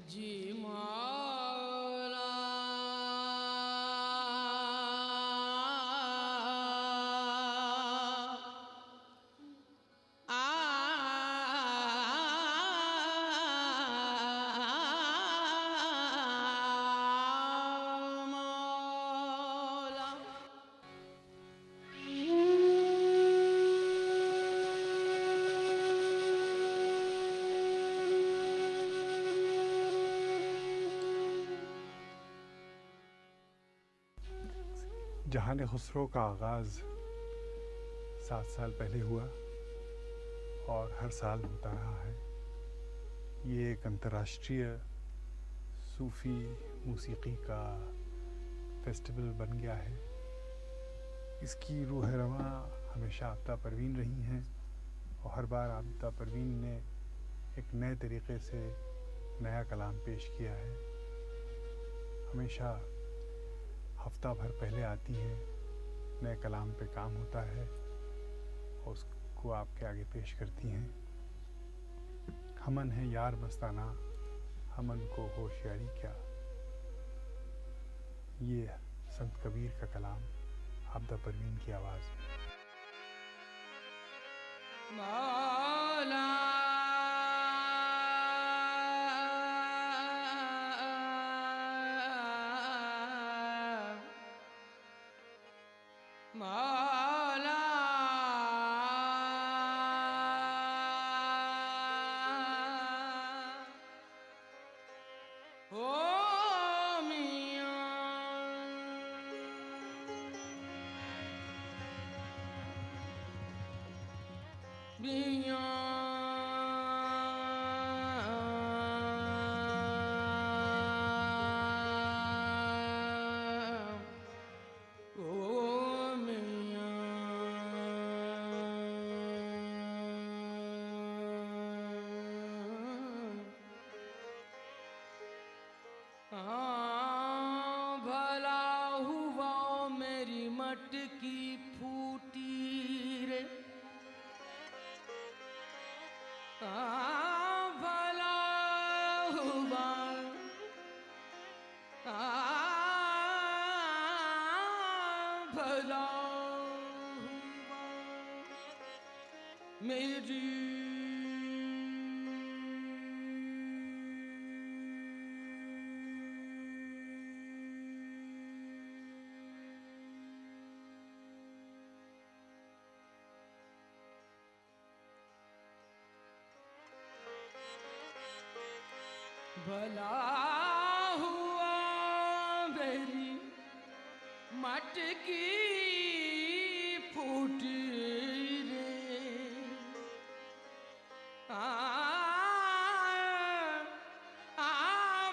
जी मौला मौला जहान खुसरो का आगाज़ 7 साल पहले हुआ और हर साल होता रहा है। ये एक अंतर्राष्ट्रीय सूफ़ी मौसीक़ी का फेस्टिवल बन गया है। इसकी रूह रवां हमेशा आबिदा परवीन रही हैं और हर बार आबिदा परवीन ने एक नए तरीक़े से नया कलाम पेश किया है। हमेशा हफ्ता भर पहले आती हैं, नए कलाम पे काम होता है और उसको आपके आगे पेश करती हैं। हमन है यार मस्ताना, हमन को होशियारी क्या। ये संत कबीर का कलाम आबिदा परवीन की आवाज़ में। मौला मौला हो मियां भला हुआ मेरी मटकी फूटी रे। भला हुआ भला हुआ मेरी भला हुआ मेरी मटकी फूटी रे।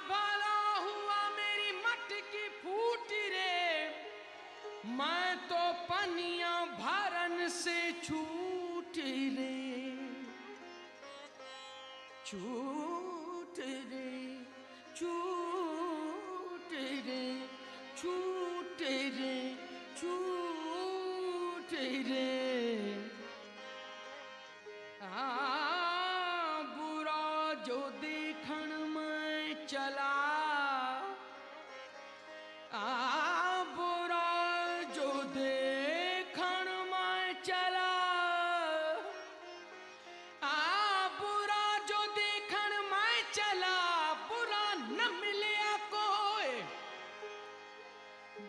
भला हुआ मेरी मटकी फूटी रे। मैं तो पनिया भरन से छूट रे। छूट रे छूट रे छूट रे छूट रे। बुरा जो देखन में चला। बुरा जो देखन में चला। बुरा जो देखन में चला। बुरा न मिलिया कोई।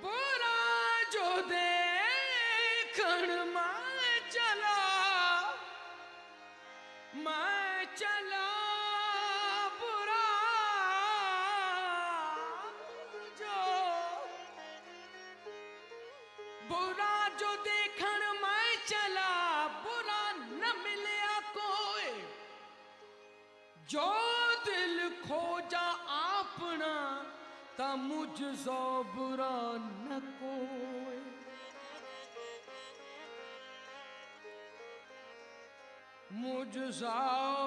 बुरा जो देखन में चला। मैं चला बुरा जो बुरा जो देखन मैं चला। बुरा न मिलिया कोई। जो दिल खोजा आपना ता मुझ सो बुरा न कोई। मुझ सा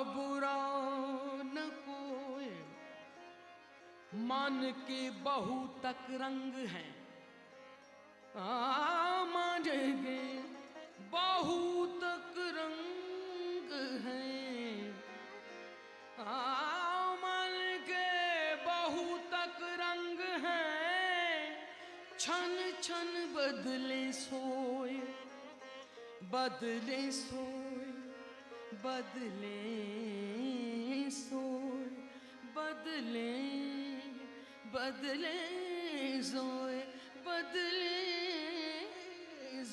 बुरा न कोई। मन के बहु तक रंग हैं। मन के बहु तक रंग हैं। मन के बदले सोए, बदले सोए, बदले सोए, बदले बदले सोए, बदले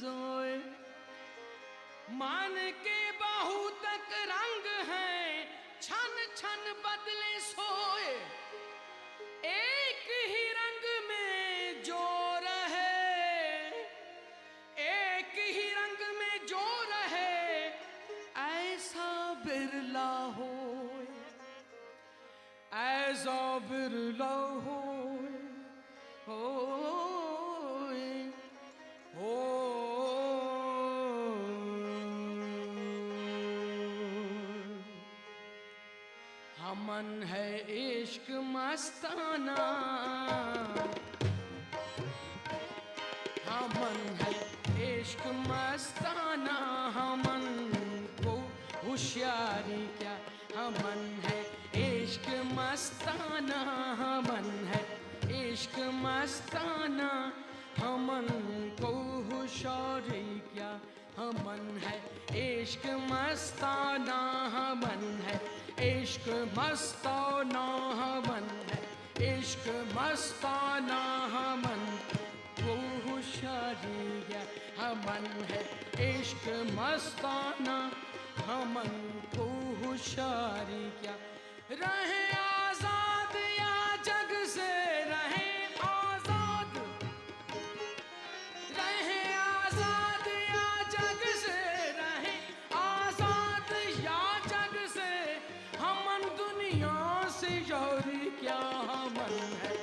सोए। मान के बाहु तक रंग हैं, छन छन बदले सोए। एक ही रंग में जो रहे, एक ही रंग में जो रहे, ऐसा बिरला होए, ऐसा बिरला होए, होए, होए। हमन है इश्क मस्ताना, हमन है इश्क मस्ताना, हमन को होशियारी क्या, हमन है इश्क मस्ताना, हमन है इश्क मस्ताना, हमन को होशियारी क्या, हमन है इश्क मस्ताना, हमन है इश्क मस्ताना, हमन है इश्क मस्ताना, हमन को होशियारी क्या, हमन है इश्क मस्ताना, हमन को होशियारी क्या। रहे आजाद या जग से रहे आजाद, रहे आजाद या जग से रहे आजाद या जग से, हमन दुनिया से यारी क्या, हमन है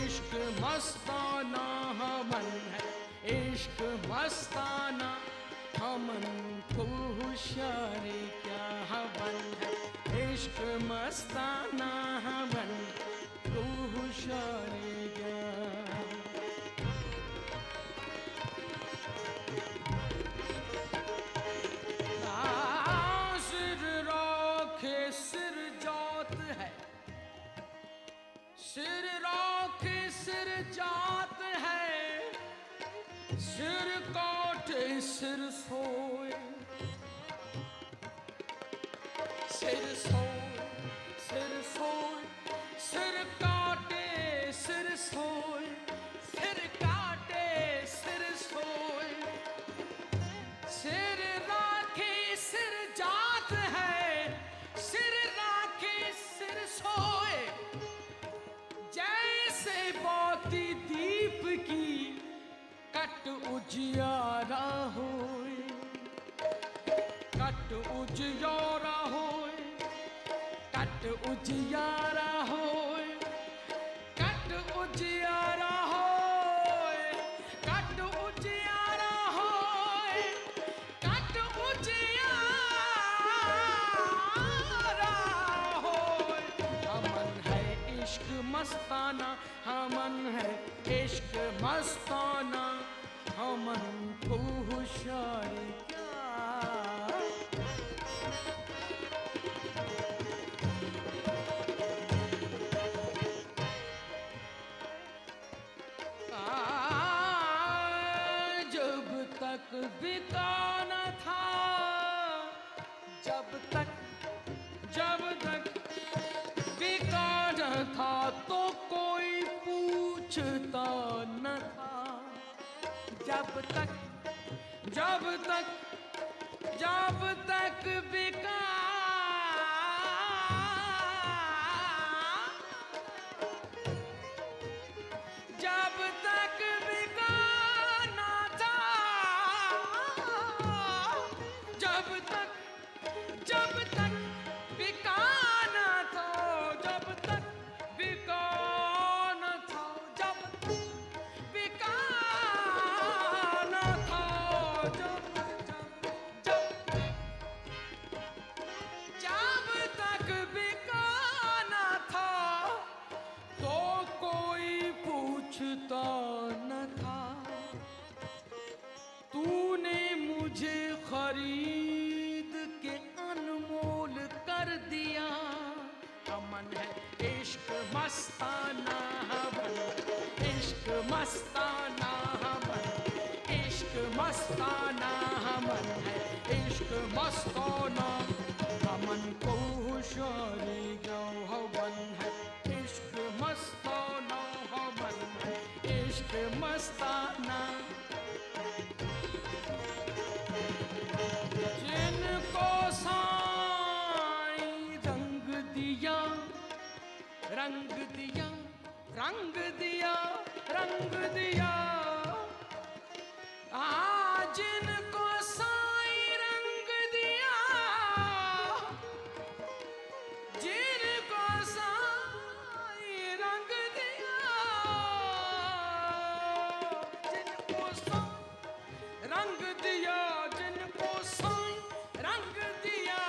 इश्क मस्ताना, हमन है इश्क मस्ताना, हमन को होशियारी क्या, हमन है इश्क मस्ताना, हमन को होशियारी क्या। सिर राखे सिर जात है, सिर राखे सिर जात है, सिर काटे सिर सोए, सिर सोए, सिर सोए, सिर काटे सिर सोए, सिर काटे सिर सोए। सिर राखे सिर जात है, सिर राखे सिर सोए। जैसे बाती दीप की कट उजियारा होए, कट उजियारा होए, कट उजियारा होए, कट उजियारा होए, कट उजियारा होए, कट उजियारा होए। हमन है इश्क मस्ताना, हमन है इश्क मस्ताना, हमन को होशियारी क्या। जब तक बिका न था, जब तक बिका न था, तो कोई पूछता न था। जब तक बिका, जब तक बिका ना था, जब तक बिका ना था, जब तक बिका ना था, जब बिका ना था, जब तक बिका ना था, तो कोई पूछता न था। तूने मुझे खरीद के अनमोल कर दिया। हमन है इश्क मस्ताना, हमन इश्क मस्ताना, हमन मस्ताना हमन है, इश्क मस्ताना हमन को होशियारी जो हवन है, इश्क मस्ताना हमन है, इश्क मस्ताना। जिनको साईं रंग दिया, रंग दिया, रंग दिया, रंग दिया, जिनको साईं रंग दिया, जिनको साईं रंग दिया, जिनको साईं रंग दिया, जिनको साईं रंग दिया,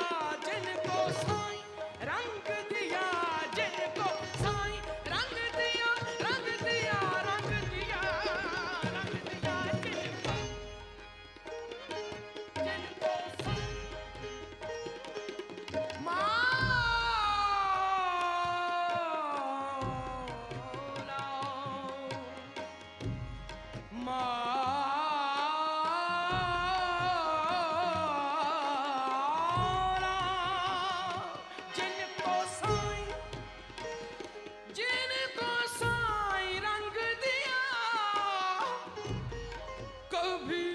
जिनको साईं रंग दिया, जिनको साईं रंग दिया, रंग दिया, रंग दिया, रंग दिया, जिनको जिनको साईं रंग दिया, कभी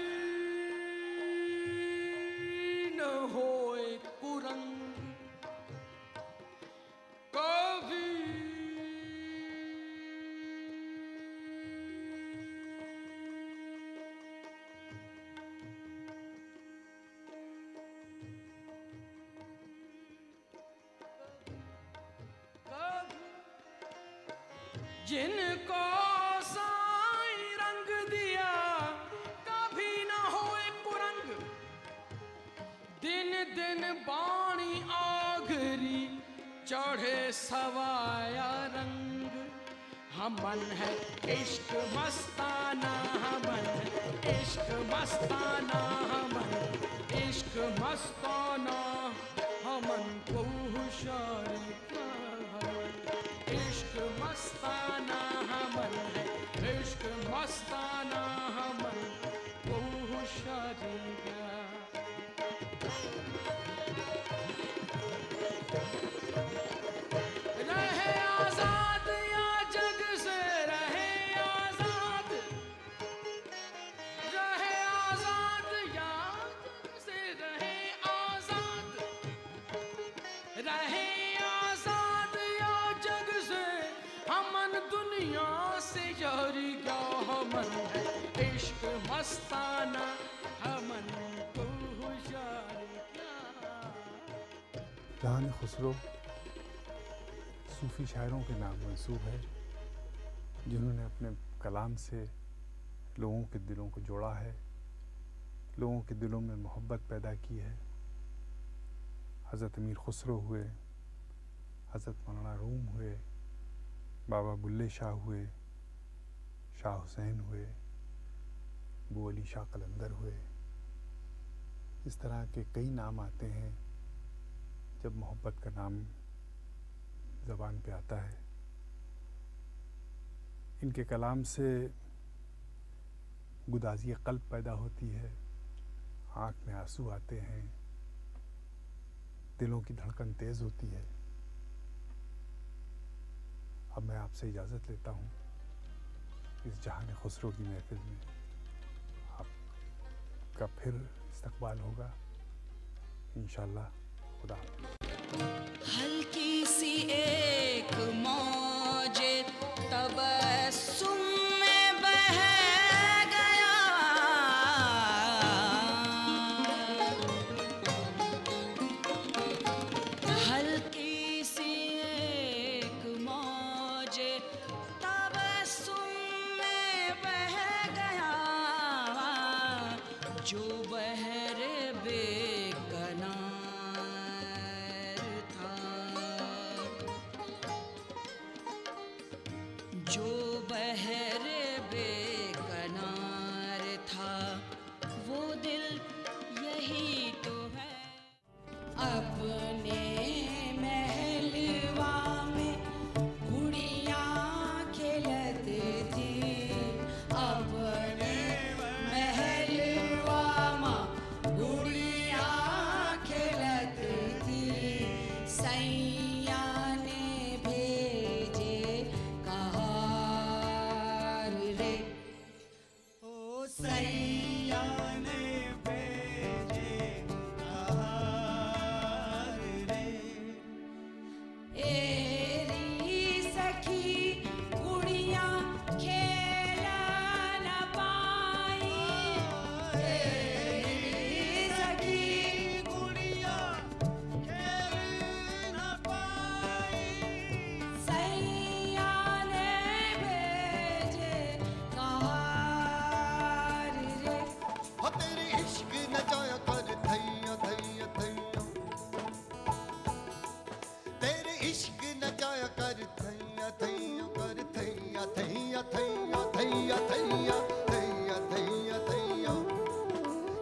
न होए कुरंग, कभी जिनको साईं रंग दिया, कभी न होए कुरंग, दिन दिन बाणी आगरी चढ़े सवाया रंग, हमन है इश्क मस्ताना, हमन है इश्क मस्ताना, हमन इश्क मस्ताना, हमन को होशियारी का हमन, इश्क मस्ताना हमन है, इश्क मस्ताना हमन को होशियारी का। रहे आजाद या जग से रहे आजाद, रहे आजाद या जग से रहे आजाद, रहे आजाद या जग से हमन दुनिया से यारी क्या, हमन है इश्क मस्ताना, हमन को होशियारी क्या। जहान खुसरो सूफी शायरों के नाम मंसूब है, जिन्होंने अपने कलाम से लोगों के दिलों को जोड़ा है, लोगों के दिलों में मोहब्बत पैदा की है। हज़रत अमीर खुसरो हुए, हज़रत मौलाना रूम हुए, बाबा बुल्ले शाह हुए, शाह हुसैन हुए, बू अली शाह कलंदर हुए। इस तरह के कई नाम आते हैं जब मोहब्बत का नाम ज़बान पे आता है। इनके कलाम से गुदाज़ी क़ल्ब पैदा होती है, आँख में आंसू आते हैं, दिलों की धड़कन तेज़ होती है। अब मैं आपसे इजाज़त लेता हूँ। इस जहान खुसरो की महफिल में आपका फिर इस्तक़बाल होगा इंशाअल्लाह। खुदा हल्की सी एक मौज तबस्सुम में बह गया, हल्की सी एक मौज तबस्सुम में बह गया, जो बहर बेकनार था, जो बहर बेकनार था, वो दिल यही तो है। अपने महलवा में गुड़ियाँ खेलती थी, अपने महलवा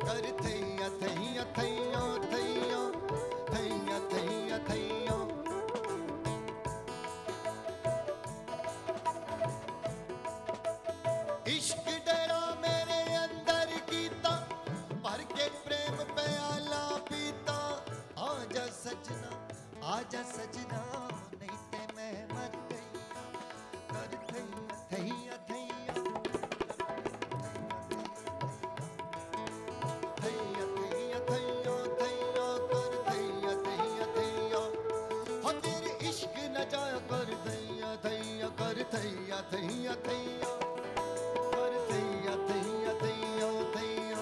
कर थैया थैया थैया थैया थैया थैया थैया। इश्क डरा मेरे अंदर कीता भर के प्रेम प्याला पीता। आजा सजना आजा सजना नहीं ते मैं मर गई। कर थैया थैया थैया थैया थैया थैया कर थैया थैया थैया। हो तेरे इश्क न जाया कर थैया थैया कर थैया थैया थैया कर थैया थैया थैया थैया।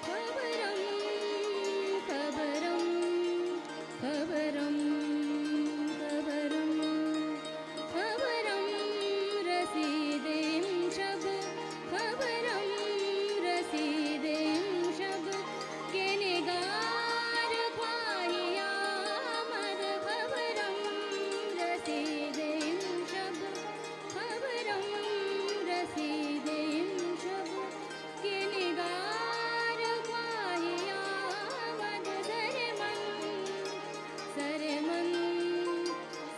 खबरम खबरम खबरम खबरम रसीदें शब खबरम रसीदें शब के निगार ख्वाहिया मद खबरम रसीदें शब खबरम रसीदें शब के निगार ख्वाहिया मद सरमन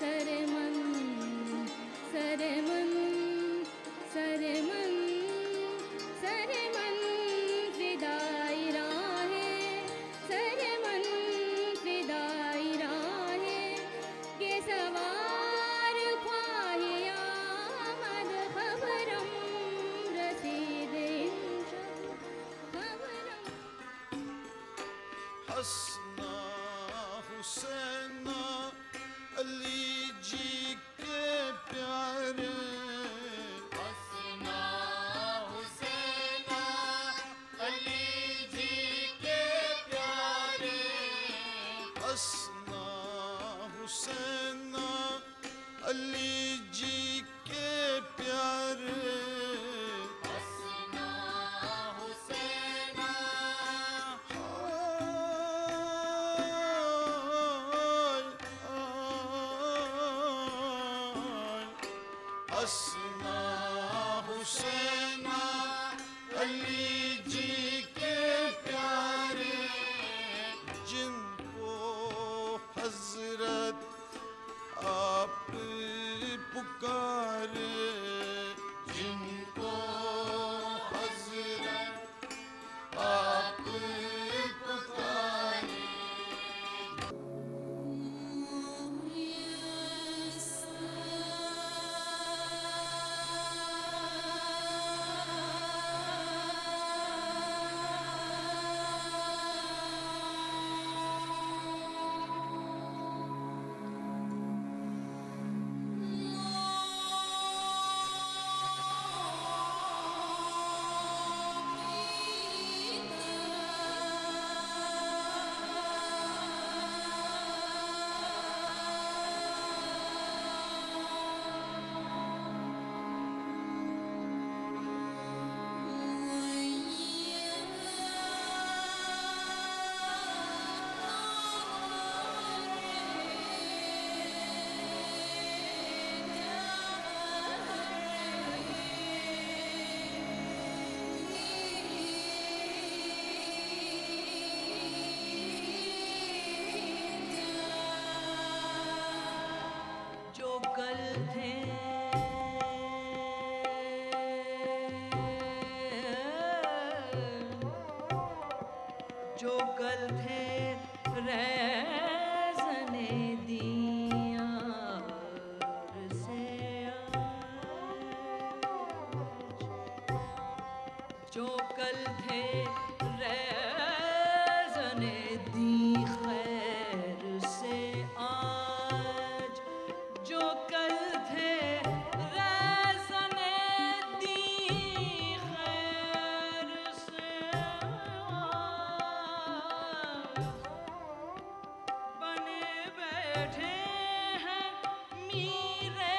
सरमन सरमन सरमन सरमन फिदाई राहें सरमन फिदाई राहें के सवार ख्वाहिया मद खबरम रसीदें शब खबरम। हसना हुसैना अली जी के प्यारे। हसना हुसैना अली जी के प्यारे। हसना हुसैना अली जी के प्यारे। हसना हुसैना हसना हुसैना अली जी के प्यारे। जिनको हजरत आप पुकारे। जिनको हजरत आप पुकारे। जो कल थे जो कल थे रैज़ने दीयार से आज। जो कल थे रैज़ने दी खैर से आज। जो कल थे रैज़ने दी खैर से आज। बने बैठे हैं मीरे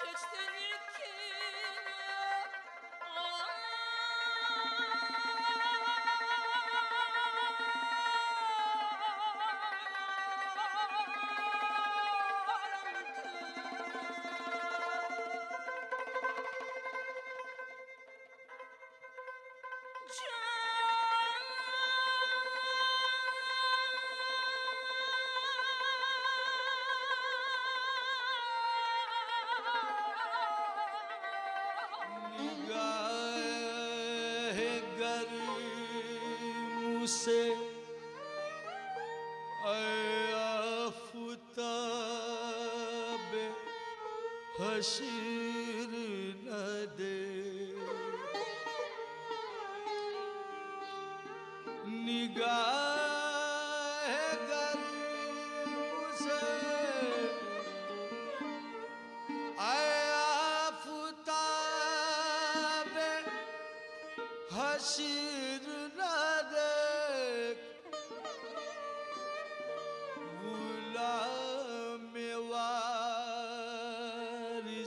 keçti iki से आफताब हशीर न दे निगाह गर्म से आफताब हशीर न दे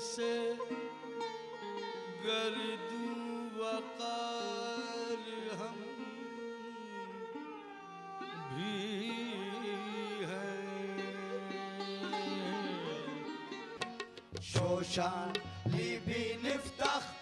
से गर्दू वक़ार हम भी हैं शोशान लिबी निफ्तख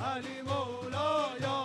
Ali Mola, ya